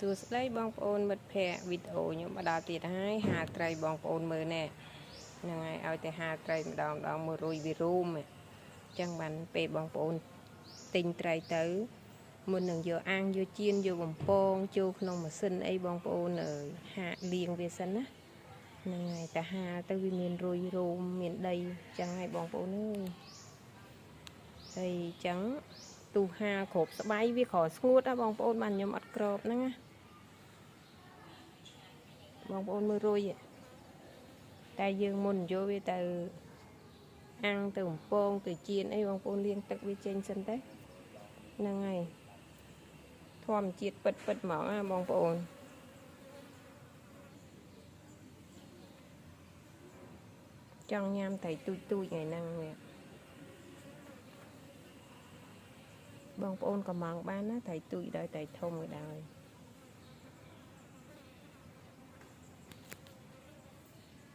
សួស្តីបងប្អូនមិត្តភ័ក្តិវីដេអូខ្ញុំមកដល់ទៀតហើយហាលត្រីបងប្អូនមើលណែហ្នឹងហើយឲ្យតែហាលត្រីម្ដងមួយរួយវារូមអញ្ចឹងបានពេលបងប្អូនទិញត្រីទៅមុននឹងយកអាំងយកជៀនយកបំពងចូលក្នុងម៉ាស៊ីនអីបងប្អូនអើយហាកលាងវាសិនណាហ្នឹងហើយតែហាលទៅវាមានរួយរូមមានដីអញ្ចឹងហើយបងប្អូនអើយហើយអញ្ចឹងទូហាលគ្រប់ស្បៃវាក្រស្ងួតណាបងប្អូនបានខ្ញុំអត់ក្របហ្នឹងណាបងប្អូនមើលរួយតែយើងមុនយកវាទៅអាំងទៅបំពងទៅចៀនអីបងប្អូនលាងទឹកវាចេញសិនទៅហ្នឹងហើយធម្មជាតិពិតហ្មងណាបងប្អូនចង់ញ៉ាំត្រីទូចថ្ងៃហ្នឹងបងប្អូនកំងបានណាត្រីទូចដោយត្រីធំក៏ដោយ